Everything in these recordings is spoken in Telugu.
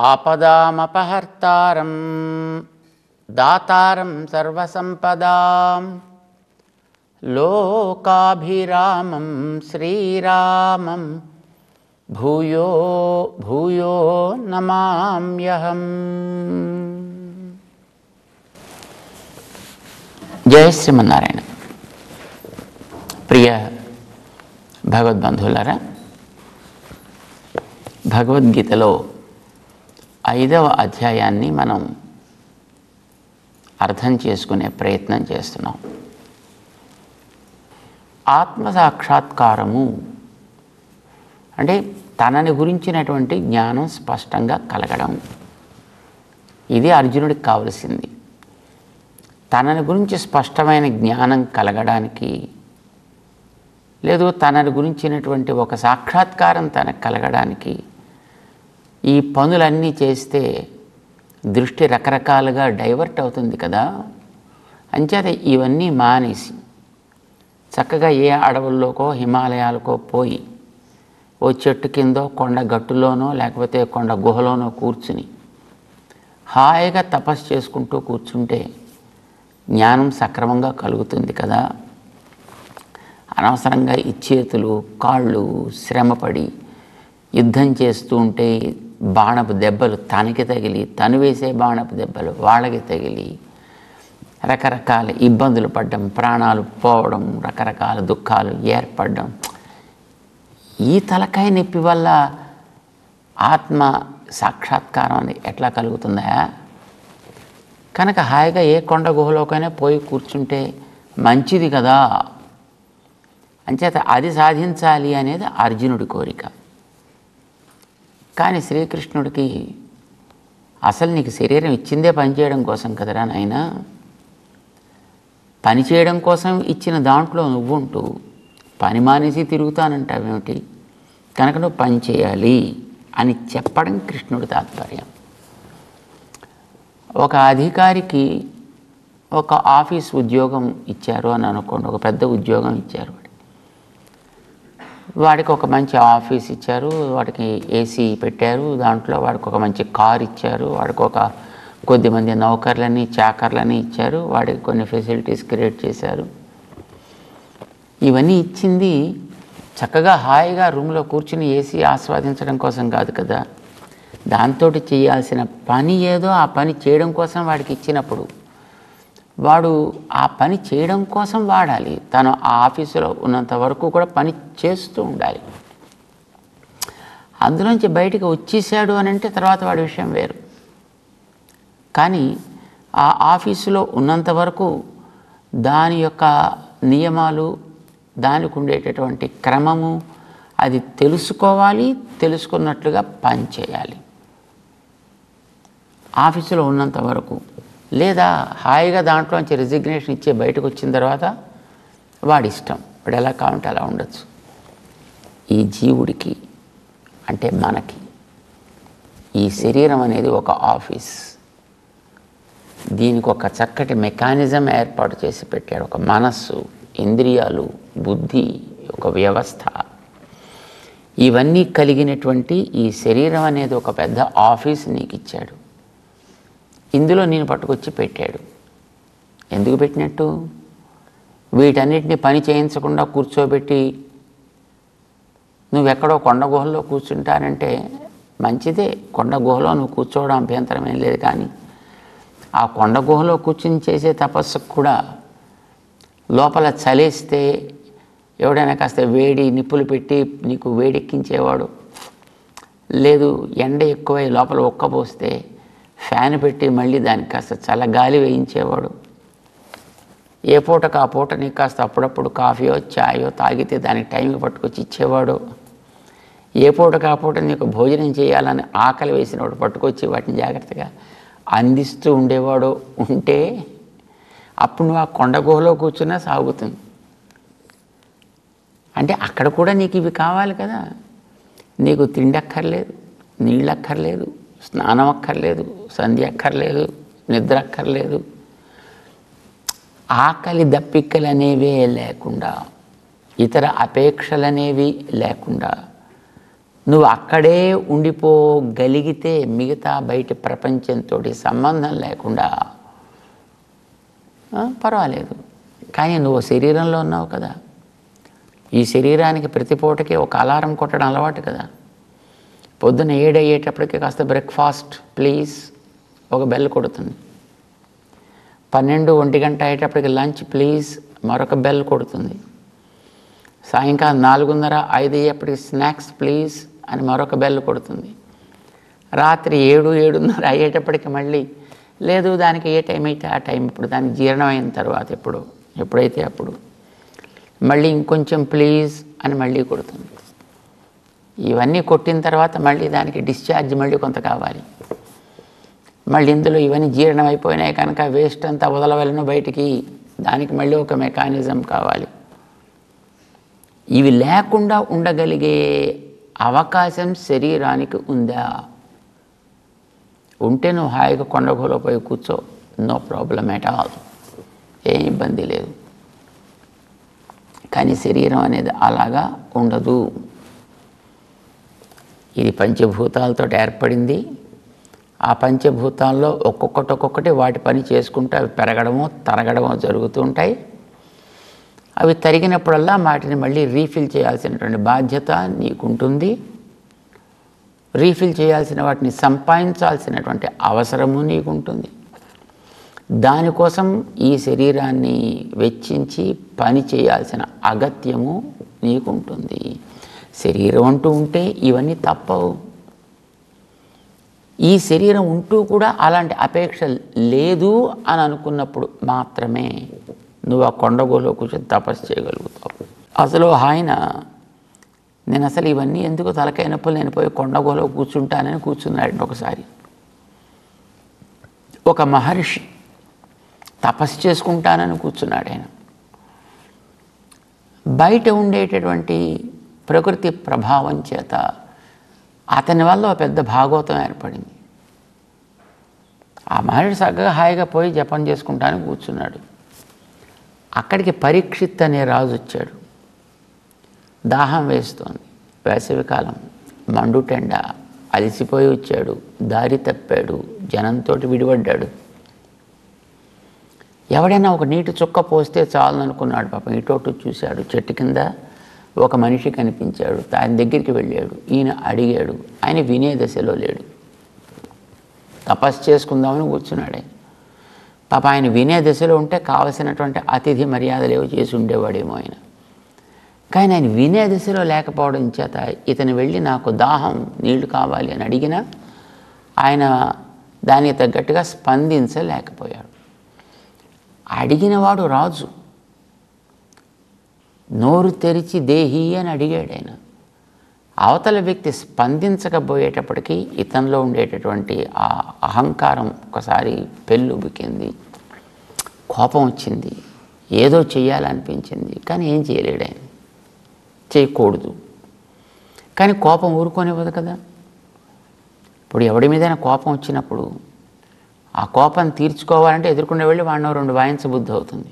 ఆపదామపహర్తారం దాతారం సర్వసంపదాం లోకాభిరామం శ్రీరామం భూయో భూయో నమామ్యహం. జయ శ్రీమన్నారాయణ. ప్రియ భగవద్బంధువులారా, భగవద్గీతలో 5వ అధ్యాయాన్ని మనం అర్థం చేసుకునే ప్రయత్నం చేస్తున్నాం. ఆత్మసాక్షాత్కారము అంటే తనని గురించినటువంటి జ్ఞానం స్పష్టంగా కలగడం. ఇది అర్జునుడికి కావలసింది. తనని గురించి స్పష్టమైన జ్ఞానం కలగడానికి, లేదు తనని గురించినటువంటి ఒక సాక్షాత్కారం తనకు కలగడానికి ఈ పనులన్నీ చేస్తే దృష్టి రకరకాలుగా డైవర్ట్ అవుతుంది కదా. అంచేత ఇవన్నీ మానేసి చక్కగా ఏ అడవుల్లోకో హిమాలయాలకో పోయి ఓ చెట్టు కిందో కొండ గట్టులోనో లేకపోతే కొండ గుహలోనో కూర్చుని హాయిగా తపస్సు చేసుకుంటూ కూర్చుంటే జ్ఞానం సక్రమంగా కలుగుతుంది కదా. అనవసరంగా ఈ చేతులు కాళ్ళు శ్రమపడి యుద్ధం చేస్తూ ఉంటే బాణపు దెబ్బలు తనకి తగిలి, తను వేసే బాణపు దెబ్బలు వాళ్ళకి తగిలి రకరకాల ఇబ్బందులు పడడం, ప్రాణాలు పోవడం, రకరకాల దుఃఖాలు ఏర్పడడం, ఈ తలకాయ నొప్పి వల్ల ఆత్మ సాక్షాత్కారం అనేది ఎట్లా కలుగుతుందా? కనుక హాయిగా ఏ కొండ గుహలోకైనా పోయి కూర్చుంటే మంచిది కదా. అంచేత అది సాధించాలి అనేది అర్జునుడి కోరిక. కానీ శ్రీకృష్ణుడికి అసలు నీకు శరీరం ఇచ్చిందే పనిచేయడం కోసం కదరా నాయనా, పని చేయడం కోసం ఇచ్చిన దాంట్లో నువ్వుంటూ పని మానేసి తిరుగుతానంటావేమిటి? కనుక నువ్వు పని చేయాలి అని చెప్పడం కృష్ణుడి తాత్పర్యం. ఒక అధికారికి ఒక ఆఫీస్ ఉద్యోగం ఇచ్చారు అని అనుకోండి, ఒక పెద్ద ఉద్యోగం ఇచ్చారు. వాడికి ఒక మంచి ఆఫీస్ ఇచ్చారు, వాడికి ఏసీ పెట్టారు, దాంట్లో వాడికి ఒక మంచి కార్ ఇచ్చారు, వాడికి ఒక కొద్దిమంది నౌకర్లని చాకర్లని ఇచ్చారు, వాడికి కొన్ని ఫెసిలిటీస్ క్రియేట్ చేశారు. ఇవన్నీ ఇచ్చింది చక్కగా హాయిగా రూమ్లో కూర్చుని ఏసీ ఆస్వాదించడం కోసం కాదు కదా. దాంతో చేయాల్సిన పని ఏదో ఆ పని చేయడం కోసం వాడికి ఇచ్చినప్పుడు వాడు ఆ పని చేయడం కోసం వాడాలి. తను ఆ ఆఫీసులో ఉన్నంత వరకు కూడా పని చేస్తూ ఉండాలి. అందులోంచి బయటికి వచ్చేసాడు అని అంటే తర్వాత వాడి విషయం వేరు. కానీ ఆ ఆఫీసులో ఉన్నంత వరకు దాని యొక్క నియమాలు, దానికి ఉండేటటువంటి క్రమము అది తెలుసుకోవాలి, తెలుసుకున్నట్లుగా పని చేయాలి ఆఫీసులో ఉన్నంత వరకు. లేదా హాయిగా దాంట్లోంచి రిజిగ్నేషన్ ఇచ్చే బయటకు వచ్చిన తర్వాత వాడి ఇష్టం, వాడు ఎలా కావాలంటే అలా ఉండొచ్చు. ఈ జీవుడికి అంటే మనకి ఈ శరీరం అనేది ఒక ఆఫీస్. దీనికి ఒక చక్కటి మెకానిజం ఏర్పాటు చేసి పెట్టాడు. ఒక మనస్సు, ఇంద్రియాలు, బుద్ధి, ఒక వ్యవస్థ, ఇవన్నీ కలిగినటువంటి ఈ శరీరం అనేది ఒక పెద్ద ఆఫీస్ నీకు ఇచ్చాడు. ఇందులో నేను పట్టుకొచ్చి పెట్టాడు. ఎందుకు పెట్టినట్టు? వీటన్నిటిని పని చేయించకుండా కూర్చోబెట్టి నువ్వెక్కడో కొండ గుహల్లో కూర్చుంటానంటే మంచిదే, కొండ గుహలో నువ్వు కూర్చోవడం అభ్యంతరం ఏం లేదు. కానీ ఆ కొండ గుహలో కూర్చుని చేసే తపస్సుకు కూడా లోపల చలేస్తే ఎవడైనా కాస్త వేడి నిప్పులు పెట్టి నీకు వేడెక్కించేవాడు, లేదు ఎండ ఎక్కువై లోపల ఉక్కబోస్తే ఫ్యాన్ పెట్టి మళ్ళీ దానికి కాస్త చల్లగాలి వేయించేవాడు, ఏ పూటకు ఆ పూట నీకు కాస్త అప్పుడప్పుడు కాఫీయో ఛాయో తాగితే దానికి టైంకి పట్టుకొచ్చి ఇచ్చేవాడు, ఏ పూటకు ఆ పూట నీకు భోజనం చేయాలని ఆకలి వేసినవాడు పట్టుకొచ్చి వాటిని జాగ్రత్తగా అందిస్తూ ఉండేవాడు ఉంటే అప్పుడు నువ్వు ఆ కొండ గుహలో కూర్చున్నా సాగుతుంది. అంటే అక్కడ కూడా నీకు ఇవి కావాలి కదా. నీకు తిండి అక్కర్లేదు, నీళ్ళు అక్కర్లేదు, స్నానం అక్కర్లేదు, సంధ్య అక్కర్లేదు, నిద్ర అక్కర్లేదు, ఆకలి దప్పికలు అనేవే లేకుండా, ఇతర అపేక్షలనేవి లేకుండా నువ్వు అక్కడే ఉండిపోగలిగితే మిగతా బయట ప్రపంచంతో సంబంధం లేకుండా పర్వాలేదు. కానీ నువ్వు శరీరంలో ఉన్నావు కదా, ఈ శరీరానికి ప్రతి పూటకి ఒక అలారం కొట్టడం అలవాటు కదా. పొద్దున్న 7 అయ్యేటప్పటికి కాస్త బ్రేక్ఫాస్ట్ ప్లీజ్ ఒక బెల్ కొడుతుంది. 12, 1 గంట అయ్యేటప్పటికి లంచ్ ప్లీజ్ మరొక బెల్ కొడుతుంది. సాయంకాలం 4:30, 5 అయ్యేప్పటికి స్నాక్స్ ప్లీజ్ అని మరొక బెల్ కొడుతుంది. రాత్రి 7, 7:30 అయ్యేటప్పటికి మళ్ళీ లేదు, దానికి ఏ టైం అయితే ఆ టైం, ఇప్పుడు దానికి జీర్ణం అయిన తర్వాత ఎప్పుడైతే అప్పుడు మళ్ళీ ఇంకొంచెం ప్లీజ్ అని మళ్ళీ కొడుతుంది. ఇవన్నీ కొట్టిన తర్వాత మళ్ళీ దానికి డిశ్చార్జ్ మళ్ళీ కొంత కావాలి. మళ్ళీ ఇందులో ఇవన్నీ జీర్ణం అయిపోయినాయి కనుక వేస్ట్ అంతా వదలవలను బయటికి, దానికి మళ్ళీ ఒక మెకానిజం కావాలి. ఇవి లేకుండా ఉండగలిగే అవకాశం శరీరానికి ఉందా? ఉంటే నువ్వు హాయిగా కొండగోలో పోయి కూర్చో, నో ప్రాబ్లం ఎట్ ఆల్, ఏం ఇబ్బంది లేదు. కానీ శరీరం అనేది అలాగా ఉండదు. ఇది పంచభూతాలతో ఏర్పడింది. ఆ పంచభూతాల్లో ఒక్కొక్కటి వాటి పని చేసుకుంటూ అవి పెరగడమో తరగడమో జరుగుతూ ఉంటాయి. అవి తరిగినప్పుడల్లా వాటిని మళ్ళీ రీఫిల్ చేయాల్సినటువంటి బాధ్యత నీకుంటుంది. రీఫిల్ చేయాల్సిన వాటిని సంపాదించాల్సినటువంటి అవసరము నీకుంటుంది. దానికోసం ఈ శరీరాన్ని వెచ్చించి పని చేయాల్సిన అగత్యము నీకుంటుంది. శరీరం అంటూ ఉంటే ఇవన్నీ తప్పవు. ఈ శరీరం ఉంటూ కూడా అలాంటి అపేక్ష లేదు అని అనుకున్నప్పుడు మాత్రమే నువ్వు ఆ కొండగోలో కూర్చొని తపస్సు చేయగలుగుతావు. అసలు ఆయన నేను అసలు ఇవన్నీ ఎందుకు తలకాయ నొప్పులు, నేను పోయి కొండగోలో కూర్చుంటానని కూర్చున్నాడు. ఒకసారి ఒక మహర్షి తపస్సు చేసుకుంటానని కూర్చున్నాడు. ఆయన బయట ఉండేటటువంటి ప్రకృతి ప్రభావం చేత అతని వల్ల ఒక పెద్ద భాగవతం ఏర్పడింది. ఆ మహర్షి చక్కగా హాయిగా పోయి జపం చేసుకుంటానని కూర్చున్నాడు. అక్కడికి పరీక్షిత్ అనే రాజు వచ్చాడు. దాహం వేస్తోంది, వేసవికాలం, మండుటెండ, అలసిపోయి వచ్చాడు, దారి తప్పాడు, జనంతో విడిపడ్డాడు. ఎవడైనా ఒక నీటి చుక్క పోస్తే చాలనుకున్నాడు. పాపం ఇటోటు చూశాడు. చెట్టు కింద ఒక మనిషి కనిపించాడు. ఆయన దగ్గరికి వెళ్ళాడు. ఈయన అడిగాడు. ఆయన వినే దశలో లేడు. తపస్సు చేసుకుందామని కూర్చున్నాడు. ఆయన పాప ఆయన వినే దశలో ఉంటే కావలసినటువంటి అతిథి మర్యాదలు ఏవో చేసి ఉండేవాడేమో ఆయన. కానీ ఆయన వినే దశలో లేకపోవడం చేత ఇతను వెళ్ళి నాకు దాహం, నీళ్లు కావాలి అని అడిగినా ఆయన దానికి తగ్గట్టుగా స్పందించలేకపోయాడు. అడిగినవాడు రాజు. నోరు తెరిచి దేహి అని అడిగాడు ఆయన. అవతల వ్యక్తి స్పందించకపోయేటప్పటికీ ఇతనిలో ఉండేటటువంటి ఆ అహంకారం ఒకసారి పెళ్ళుబికింది. కోపం వచ్చింది. ఏదో చెయ్యాలనిపించింది. కానీ ఏం చేయలేడు ఆయన. చేయకూడదు. కానీ కోపం ఊరుకోనివ్వదు కదా. ఇప్పుడు ఎవడి మీదైనా కోపం వచ్చినప్పుడు ఆ కోపం తీర్చుకోవాలంటే ఎదుర్కొనే వెళ్ళి వాడిని 2 వాయించబుద్ధి అవుతుంది.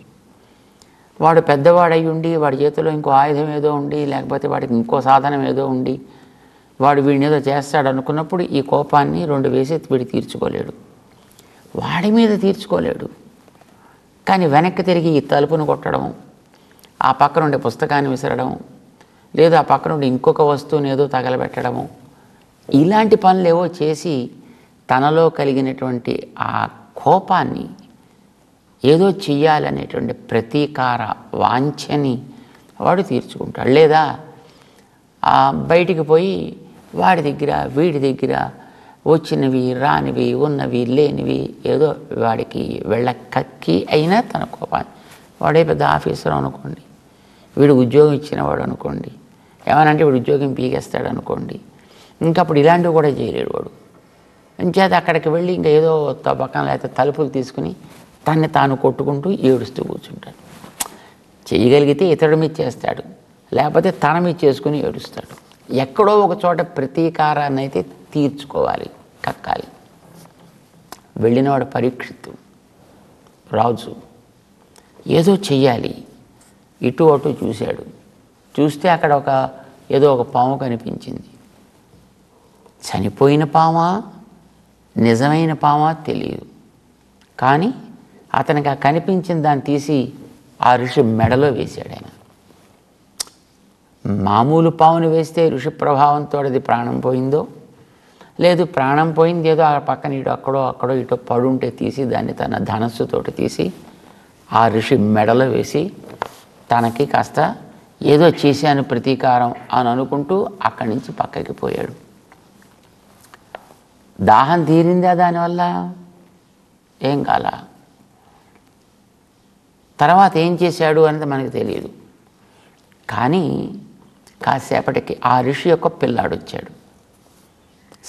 వాడు పెద్దవాడయి ఉండి వాడి చేతిలో ఇంకో ఆయుధం ఏదో ఉండి లేకపోతే వాడికి ఇంకో సాధనం ఏదో ఉండి వాడు వీడిని ఏదో చేస్తాడు అనుకున్నప్పుడు ఈ కోపాన్ని 2 వేసి వీడి తీర్చుకోలేడు. వాడి మీద తీర్చుకోలేడు. కానీ వెనక్కి తిరిగి ఈ తలుపును కొట్టడం, ఆ పక్కన ఉండే పుస్తకాన్ని విసరడం, లేదా ఆ పక్కన ఉండే ఇంకొక వస్తువుని ఏదో తగలబెట్టడము, ఇలాంటి పనులు ఏవో చేసి తనలో కలిగినటువంటి ఆ కోపాన్ని ఏదో చెయ్యాలనేటువంటి ప్రతీకార వాంఛని వాడు తీర్చుకుంటాడు. లేదా బయటికి పోయి వాడి దగ్గర వీడి దగ్గర వచ్చినవి రానివి ఉన్నవి లేనివి ఏదో వాడికి వెళ్ళకక్కి అయినా తన కోపాన్ని, వాడే పెద్ద ఆఫీసర్ అనుకోండి, వీడు ఉద్యోగం ఇచ్చినవాడు అనుకోండి, ఏమనంటే వీడు ఉద్యోగం పీకేస్తాడు అనుకోండి, ఇంకప్పుడు ఇలాంటివి కూడా చేయలేడు వాడు. అంచేత అక్కడికి వెళ్ళి ఇంకా ఏదో పక్కన లేకపోతే తలుపులు తీసుకుని తన్ని తాను కొట్టుకుంటూ ఏడుస్తూ కూర్చుంటాడు. చేయగలిగితే ఇతరుడి మీద చేస్తాడు, లేకపోతే తన మీద చేసుకుని ఏడుస్తాడు. ఎక్కడో ఒక చోట ప్రతీకారాన్ని అయితే తీర్చుకోవాలి, కక్కాలి. వెళ్ళినవాడు పరీక్షిత్తు రాజు. ఏదో చెయ్యాలి. ఇటు అటు చూశాడు. చూస్తే అక్కడ ఏదో ఒక పాము కనిపించింది. చనిపోయిన పామా నిజమైన పామా తెలియదు. కానీ అతనికి ఆ కనిపించిన దాన్ని తీసి ఆ ఋషి మెడలో వేశాడు. ఆయన మామూలు పామును వేస్తే ఋషి ప్రభావంతో అది ప్రాణం పోయిందో, లేదు ప్రాణం పోయింది ఏదో ఆ పక్కన ఇటు అక్కడో ఇటో పడుంటే తీసి దాన్ని తన ధనస్సుతోటి తీసి ఆ ఋషి మెడలో వేసి తనకి కాస్త ఏదో చేశాను ప్రతీకారం అని అనుకుంటూ అక్కడి నుంచి పక్కకి పోయాడు. దాహం తీరిందా దానివల్ల? ఏం కాల. తర్వాత ఏం చేశాడు అనేది మనకు తెలియదు. కానీ కాసేపటికి ఆ ఋషి యొక్క పిల్లాడు వచ్చాడు.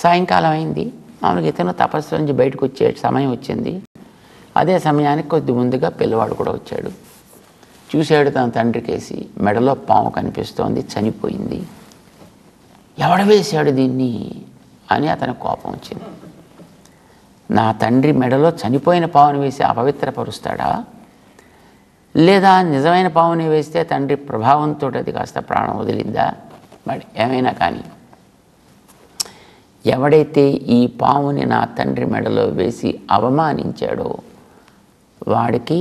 సాయంకాలం అయింది. మామూలుగా ఇతను తపస్సు నుంచి బయటకు వచ్చే సమయం వచ్చింది. అదే సమయానికి కొద్ది ముందుగా పిల్లవాడు కూడా వచ్చాడు. చూశాడు తన తండ్రికేసి, మెడలో పాము కనిపిస్తోంది, చనిపోయింది. ఎవడు వేశాడు దీన్ని అని అతని కోపం వచ్చింది. నా తండ్రి మెడలో చనిపోయిన పావుని వేసి అపవిత్రపరుస్తాడా, లేదా నిజమైన పావుని వేస్తే తండ్రి ప్రభావంతో అది కాస్త ప్రాణం వదిలిందా? మరి ఏమైనా కానీ ఎవడైతే ఈ పావుని నా తండ్రి మెడలో వేసి అవమానించాడో వాడికి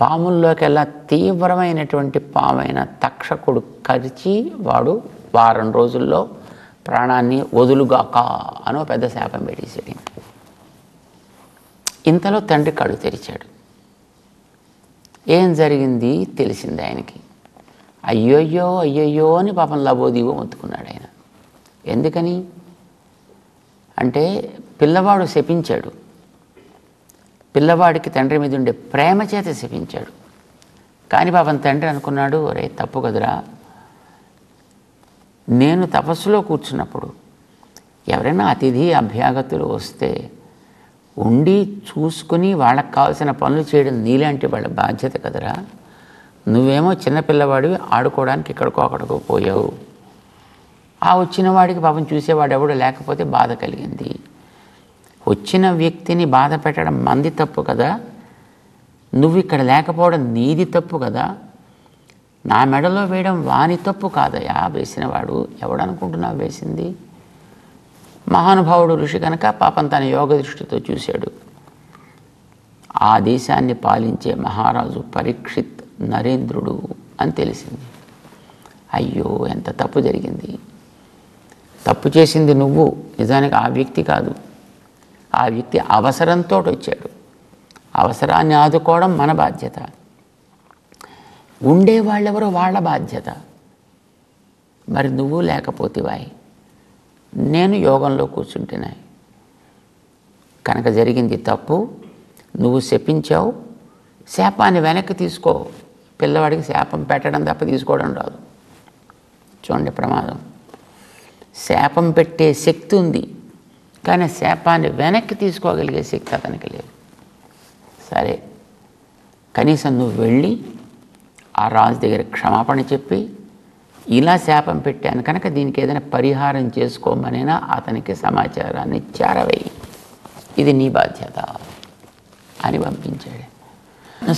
పాముల్లోకెల్లా తీవ్రమైనటువంటి పామైన తక్షకుడు కరిచి వాడు వారం రోజుల్లో ప్రాణాన్ని వదులుగాక అనో పెద్ద శాపం పెట్టేసాడు. ఇంతలో తండ్రి కళ్ళు తెరిచాడు. ఏం జరిగింది తెలిసింది ఆయనకి. అయ్యయ్యో అని పాపం లబోదీవో మొత్తుకున్నాడు ఆయన. ఎందుకని అంటే పిల్లవాడు శపించాడు. పిల్లవాడికి తండ్రి మీద ఉండే ప్రేమ చేత శపించాడు. కానీ పాపం తండ్రి అనుకున్నాడు, ఒరే తప్పు కదరా, నేను తపస్సులో కూర్చున్నప్పుడు ఎవరైనా అతిథి అభ్యాగతులు వస్తే ఉండి చూసుకుని వాళ్ళకి కావాల్సిన పనులు చేయడం నీలాంటి వాళ్ళ బాధ్యత కదరా. నువ్వేమో చిన్నపిల్లవాడివి, ఆడుకోవడానికి ఇక్కడికో అక్కడికో పోయావు. ఆ వచ్చిన వాడికి పాపం చూసేవాడు ఎవడు లేకపోతే బాధ కలిగింది. వచ్చిన వ్యక్తిని బాధ పెట్టడం మంది తప్పు కదా, నువ్వు ఇక్కడ లేకపోవడం నీది తప్పు కదా, నా మెడలో వేయడం వాని తప్పు కాదయా వేసినవాడు. ఎవడనుకుంటున్నావు వేసింది? మహానుభావుడు ఋషి కనుక పాపం తన యోగ దృష్టితో చూశాడు. ఆ దేశాన్ని పాలించే మహారాజు పరీక్షిత్ నరేంద్రుడు అని తెలిసింది. అయ్యో ఎంత తప్పు జరిగింది. తప్పు చేసింది నువ్వు, నిజానికి ఆ వ్యక్తి కాదు. ఆ వ్యక్తి అవసరంతో వచ్చాడు. అవసరాన్ని ఆదుకోవడం మన బాధ్యత, ఉండేవాళ్ళెవరో వాళ్ళ బాధ్యత. మరి నువ్వు లేకపోతేవాయి, నేను యోగంలో కూర్చుంటున్నాయి కనుక జరిగింది తప్పు. నువ్వు శపించావు, శాపాన్ని వెనక్కి తీసుకో. పిల్లవాడికి శాపం పెట్టడం తప్ప తీసుకోవడం రాదు. చూడండి ప్రమాదం. శాపం పెట్టే శక్తి ఉంది, కానీ శాపాన్ని వెనక్కి తీసుకోగలిగే శక్తి అతనికి లేదు. సరే, కనీసం నువ్వు వెళ్ళి ఆ రాజు దగ్గర క్షమాపణ చెప్పి, ఇలా శాపం పెట్టాను కనుక దీనికి ఏదైనా పరిహారం చేసుకోమనైనా అతనికి సమాచారాన్ని చేరవేయి, ఇది నీ బాధ్యత అని పంపించాడు.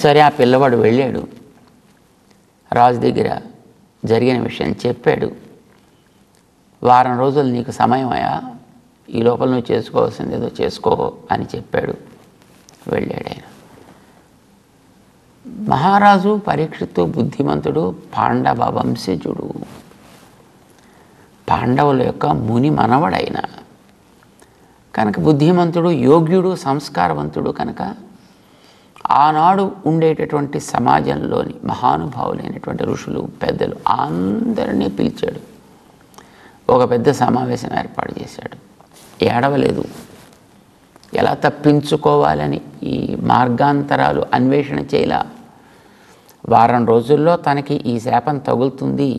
సరే, ఆ పిల్లవాడు వెళ్ళాడు, రాజు దగ్గర జరిగిన విషయం చెప్పాడు. వారం రోజులు నీకు సమయం అయ్యా, ఈ లోపల నువ్వు చేసుకోవాల్సింది ఏదో చేసుకో అని చెప్పాడు. వెళ్ళాడు ఆయన. మహారాజు పరీక్షిత్తు బుద్ధిమంతుడు, పాండవ వంశజుడు, పాండవుల యొక్క ముని మనవడైన కనుక బుద్ధిమంతుడు, యోగ్యుడు, సంస్కారవంతుడు కనుక ఆనాడు ఉండేటటువంటి సమాజంలోని మహానుభావులైనటువంటి ఋషులు, పెద్దలు అందరినీ పిలిచాడు. ఒక పెద్ద సమావేశం ఏర్పాటు చేశాడు. ఏడవలేదు. ఎలా తప్పించుకోవాలని ఈ మార్గాంతరాలు అన్వేషణ చేయలా. వారం రోజుల్లో తనకి ఈ శాపం తగులుతుంది,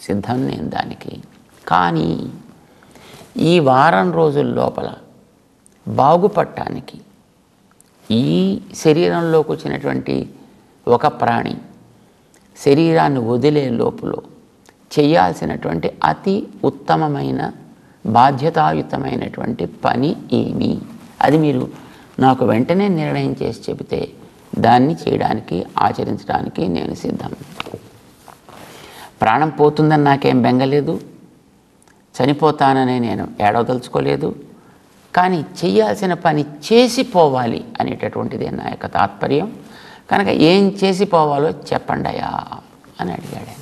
సిద్ధం నేను దానికి. కానీ ఈ వారం రోజుల లోపల బాగుపడటానికి ఈ శరీరంలోకి వచ్చినటువంటి ఒక ప్రాణి శరీరాన్ని వదిలే లోపల చేయాల్సినటువంటి అతి ఉత్తమమైన బాధ్యతాయుతమైనటువంటి పని ఏమి, అది మీరు నాకు వెంటనే నిర్ణయం చేసి చెబితే దాన్ని చేయడానికి, ఆచరించడానికి నేను సిద్ధం. ప్రాణం పోతుందని నాకేం బెంగలేదు, చనిపోతానని నేను ఏడవదలుచుకోలేదు, కానీ చేయాల్సిన పని చేసిపోవాలి అనేటటువంటిది నా యొక్క తాత్పర్యం. కనుక ఏం చేసిపోవాలో చెప్పండియా అని అడిగాడు.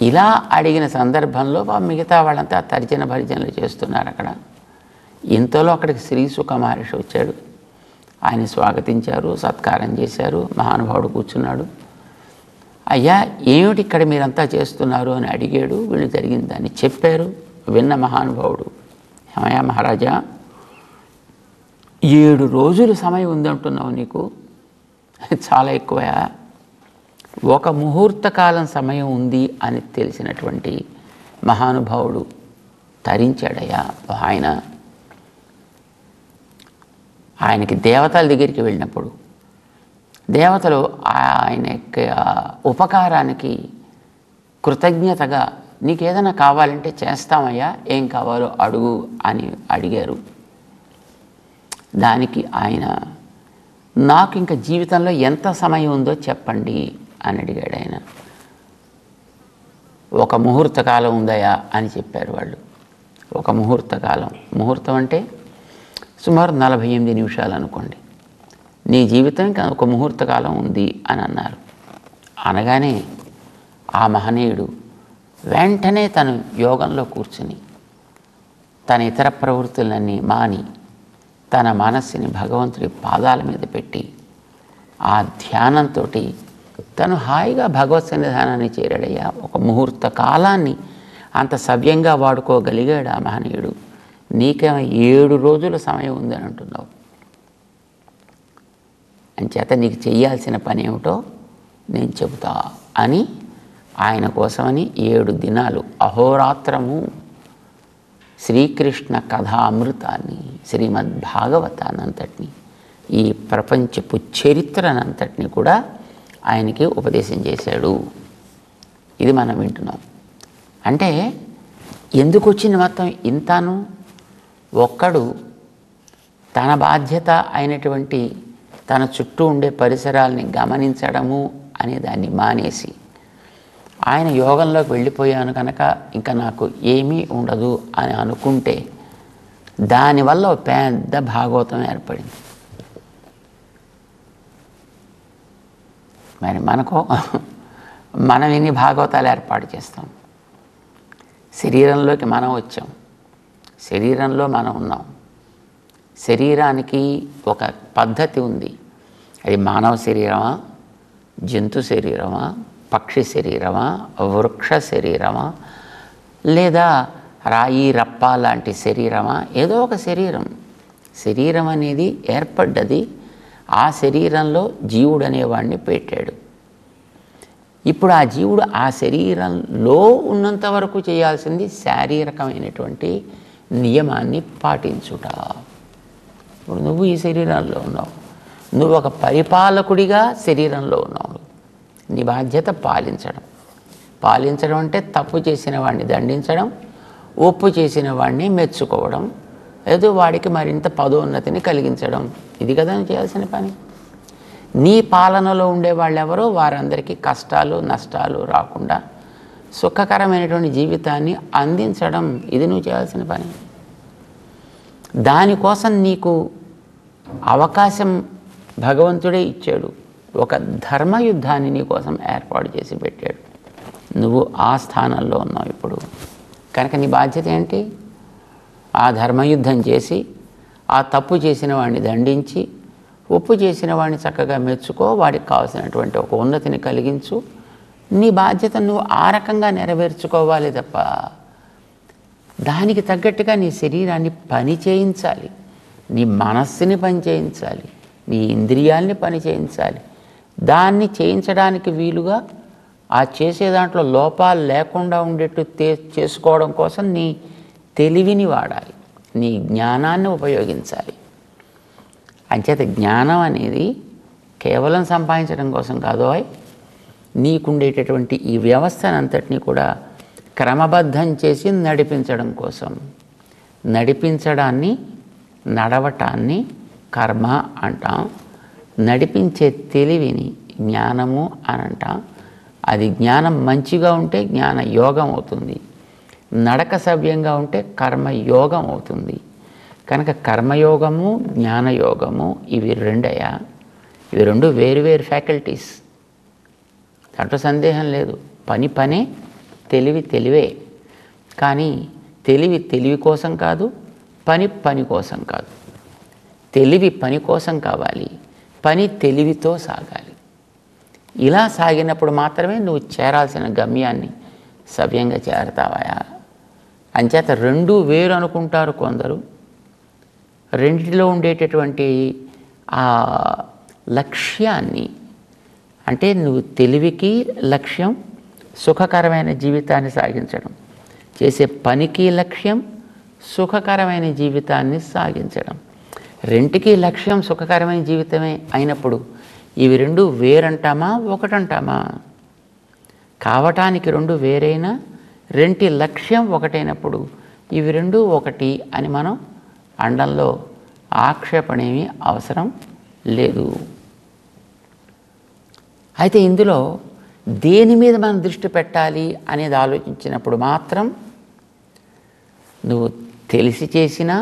ఇలా అడిగిన సందర్భంలో మిగతా వాళ్ళంతా తర్జన భర్జనలు చేస్తున్నారు అక్కడ. ఇంతలో అక్కడికి శ్రీ సుఖ మహర్షి వచ్చాడు. ఆయన స్వాగతించారు, సత్కారం చేశారు. మహానుభావుడు కూర్చున్నాడు. అయ్యా, ఏమిటి ఇక్కడ మీరంతా చేస్తున్నారు అని అడిగాడు. వీళ్ళు జరిగిన దాన్ని చెప్పారు. విన్న మహానుభావుడు, ఏమయ్యా మహారాజా, 7 రోజులు సమయం ఉందంటున్నావు, నీకు చాలా ఎక్కువయా. 1 ముహూర్త కాలం సమయం ఉంది అని తెలిసినటువంటి మహానుభావుడు తరించాడయ్యా. ఆయనకి దేవతల దగ్గరికి వెళ్ళినప్పుడు దేవతలు ఆయన యొక్క ఉపకారానికి కృతజ్ఞతగా నీకేదైనా కావాలంటే చేస్తామయ్యా, ఏం కావాలో అడుగు అని అడిగారు. దానికి ఆయన, నాకు ఇంకా జీవితంలో ఎంత సమయం ఉందో చెప్పండి అని అడిగాడు ఆయన. 1 ముహూర్త కాలం ఉందయా అని చెప్పారు వాళ్ళు. 1 ముహూర్త కాలం, ముహూర్తం అంటే సుమారు 48 నిమిషాలు అనుకోండి. నీ జీవితం ఇంకా 1 ముహూర్త కాలం ఉంది అని అన్నారు. అనగానే ఆ మహనీయుడు వెంటనే తను యోగంలో కూర్చుని తన ఇతర ప్రవృత్తులన్నీ మాని తన మనస్సుని భగవంతుడి పాదాల మీద పెట్టి ఆ ధ్యానంతో తను హాయిగా భగవత్ సన్నిధానాన్ని చేరాడయ్యా. 1 ముహూర్త కాలాన్ని అంత సవ్యంగా వాడుకోగలిగాడు ఆ మహనీయుడు. నీకేమో 7 రోజుల సమయం ఉందని అంటున్నావు. అంచేత నీకు చెయ్యాల్సిన పని ఏమిటో నేను చెబుతా అని ఆయన కోసమని 7 దినాలు అహోరాత్రము శ్రీకృష్ణ కథామృతాన్ని, శ్రీమద్భాగవతానంతటిని, ఈ ప్రపంచపు చరిత్రనంతటిని కూడా ఆయనకి ఉపదేశం చేశాడు. ఇది మనం వింటున్నాం. అంటే ఎందుకు వచ్చింది మొత్తం ఇంతాను? ఒక్కడు తన బాధ్యత అయినటువంటి తన చుట్టూ ఉండే పరిసరాల్ని గమనించడము అనే దాన్ని మానేసి ఆయన యోగంలోకి వెళ్ళిపోయాను కనుక ఇంకా నాకు ఏమీ ఉండదు అని అనుకుంటే దానివల్ల పెద్ద భాగవతం ఏర్పడింది. మరి మనం ఎన్ని భాగవతాలు ఏర్పాటు చేస్తాం? శరీరంలోకి మనం వచ్చాం, శరీరంలో మనం ఉన్నాం. శరీరానికి ఒక పద్ధతి ఉంది. అది మానవ శరీరమా, జంతు శరీరమా, పక్షి శరీరమా, వృక్ష శరీరమా, లేదా రాయి రప్ప లాంటి శరీరమా? ఏదో ఒక శరీరం. శరీరం అనేది ఏర్పడ్డది. ఆ శరీరంలో జీవుడు అనేవాడిని పెట్టాడు. ఇప్పుడు ఆ జీవుడు ఆ శరీరంలో ఉన్నంత వరకు చేయాల్సింది శారీరకమైనటువంటి నియమాన్ని పాటించుట. ఇప్పుడు నువ్వు ఈ శరీరంలో ఉన్నావు, నువ్వు ఒక పరిపాలకుడిగా శరీరంలో ఉన్నావు. నీ బాధ్యత పాలించడం. పాలించడం అంటే తప్పు చేసిన వాడిని దండించడం, ఒప్పు చేసిన వాడిని మెచ్చుకోవడం, ఏదో వాడికి మరింత పదోన్నతిని కలిగించడం. ఇది కదా నువ్వు చేయాల్సిన పని. నీ పాలనలో ఉండే వాళ్ళెవరో వారందరికీ కష్టాలు నష్టాలు రాకుండా సుఖకరమైనటువంటి జీవితాన్ని అందించడం. ఇది నువ్వు చేయాల్సిన పని. దానికోసం నీకు అవకాశం భగవంతుడే ఇచ్చాడు. ఒక ధర్మయుద్ధాన్ని నీ కోసం ఏర్పాటు చేసి పెట్టాడు. నువ్వు ఆ స్థానంలో ఉన్నావు ఇప్పుడు. కనుక నీ బాధ్యత ఏంటి? ఆ ధర్మయుద్ధం చేసి ఆ తప్పు చేసిన వాడిని దండించి, ఒప్పు చేసిన వాడిని చక్కగా మెచ్చుకో, వాడికి కావాల్సినటువంటి ఒక ఉన్నతిని కలిగించు. నీ బాధ్యత నువ్వు ఆ రకంగా నెరవేర్చుకోవాలి తప్ప దానికి తగ్గట్టుగా నీ శరీరాన్ని పని చేయించాలి, నీ మనస్సుని పని చేయించాలి, నీ ఇంద్రియాల్ని పని చేయించాలి. దాన్ని చేయించడానికి వీలుగా ఆ చేసే దాంట్లో లోపాలు లేకుండా ఉండేట్టు చేసుకోవడం కోసం నీ తెలివిని వాడాలి, నీ జ్ఞానాన్ని ఉపయోగించాలి. అంచేత జ్ఞానం అనేది కేవలం సంపాదించడం కోసం కాదు, నీకుండేటటువంటి ఈ వ్యవస్థనంతటినీ కూడా క్రమబద్ధం చేసి నడిపించడం కోసం. నడిపించడాన్ని, నడవటాన్ని కర్మ అంటాం. నడిపించే తెలివిని జ్ఞానము అని అంటాం. అది జ్ఞానం మంచిగా ఉంటే జ్ఞాన యోగం అవుతుంది. నడక సవ్యంగా ఉంటే కర్మయోగం అవుతుంది. కనుక కర్మయోగము జ్ఞానయోగము ఇవి రెండయ్యా. ఇవి రెండు వేరు వేరు ఫ్యాకల్టీస్, దాంట్లో సందేహం లేదు. పని పనే, తెలివి తెలివే. కానీ తెలివి తెలివి కోసం కాదు, పని పని కోసం కాదు. తెలివి పని కోసం కావాలి, పని తెలివితో సాగాలి. ఇలా సాగినప్పుడు మాత్రమే నువ్వు చేరాల్సిన గమ్యాన్ని సవ్యంగా చేరతావయా. అంచేత రెండు వేరు అనుకుంటారు కొందరు. రెండిలో ఉండేటటువంటి ఆ లక్ష్యాన్ని, అంటే నువ్వు తెలివికి లక్ష్యం సుఖకరమైన జీవితాన్ని సాగించడం, చేసే పనికి లక్ష్యం సుఖకరమైన జీవితాన్ని సాగించడం. రెంటికి లక్ష్యం సుఖకరమైన జీవితమే అయినప్పుడు ఇవి రెండు వేరంటామా ఒకటంటామా? కావటానికి రెండు వేరైనా రెంటి లక్ష్యం ఒకటైనప్పుడు ఇవి రెండు ఒకటి అని మనం అండంలో ఆక్షేపణేమీ అవసరం లేదు. అయితే ఇందులో దేని మీద మనం దృష్టి పెట్టాలి అనేది ఆలోచించినప్పుడు మాత్రం నువ్వు తెలిసి చేసినా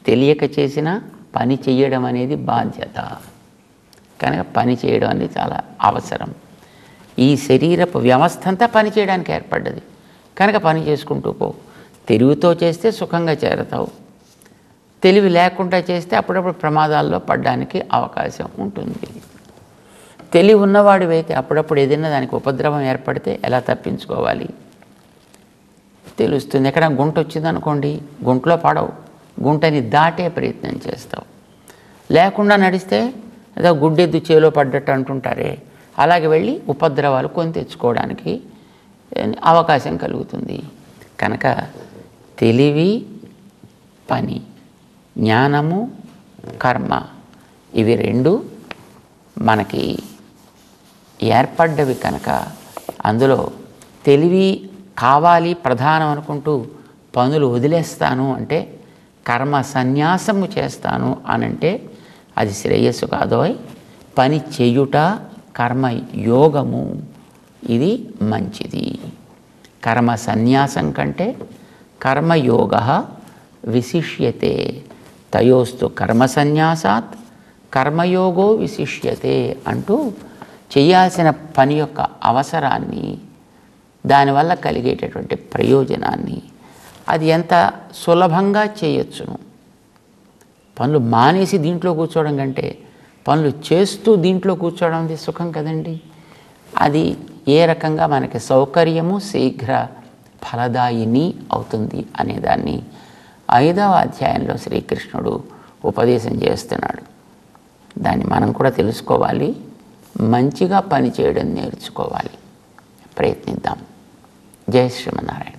తెలియక చేసినా పని చేయడం అనేది బాధ్యత. కనుక పని చేయడం అనేది చాలా అవసరం. ఈ శరీరపు వ్యవస్థ అంతా పని చేయడానికి ఏర్పడ్డది. కనుక పని చేసుకుంటూ పో. తెలివితో చేస్తే సుఖంగా చేరతావు, తెలివి లేకుండా చేస్తే అప్పుడప్పుడు ప్రమాదాల్లో పడడానికి అవకాశం ఉంటుంది. తెలివి ఉన్నవాడివైతే అప్పుడప్పుడు ఏదైనా దానికి ఉపద్రవం ఏర్పడితే ఎలా తప్పించుకోవాలి తెలుస్తుంది. ఎక్కడ గుంట వచ్చిందనుకోండి, గుంటలో పడవు, గుంటని దాటే ప్రయత్నం చేస్తావు. లేకుండా నడిస్తే ఏదో గుడ్డెద్దు చేలో పడ్డట్టు అంటుంటారే, అలాగే వెళ్ళి ఉపద్రవాలు కొని తెచ్చుకోవడానికి అవకాశం కలుగుతుంది. కనుక తెలివి పని, జ్ఞానము కర్మ, ఇవి రెండు మనకి ఏర్పడ్డవి. కనుక అందులో తెలివి కావాలి ప్రధానం అనుకుంటూ పనులు వదిలేస్తాను అంటే, కర్మ సన్యాసము చేస్తాను అనంటే అది శ్రేయస్సు కాదోయ్. పని చేయుట కర్మ యోగము, ఇది మంచిది. కర్మ సన్యాసం కంటే కర్మయోగ విశిష్యతే. తయోస్తు కర్మ సన్యాసాత్ కర్మయోగో విశిష్యతే అంటూ చేయాల్సిన పని యొక్క అవసరాన్ని, దానివల్ల కలిగేటటువంటి ప్రయోజనాన్ని, అది ఎంత సులభంగా చేయొచ్చును. పనులు మానేసి దీంట్లో కూర్చోవడం కంటే పనులు చేస్తూ దీంట్లో కూర్చోవడం అది సుఖం కదండి. అది ఏ రకంగా మనకి సౌకర్యము శీఘ్ర ఫలదాయిని అవుతుంది అనేదాన్ని 5వ అధ్యాయంలో శ్రీకృష్ణుడు ఉపదేశం చేస్తున్నాడు. దాన్ని మనం కూడా తెలుసుకోవాలి, మంచిగా పనిచేయడం నేర్చుకోవాలి. ప్రయత్నిద్దాం. జై శ్రీమన్నారాయణ.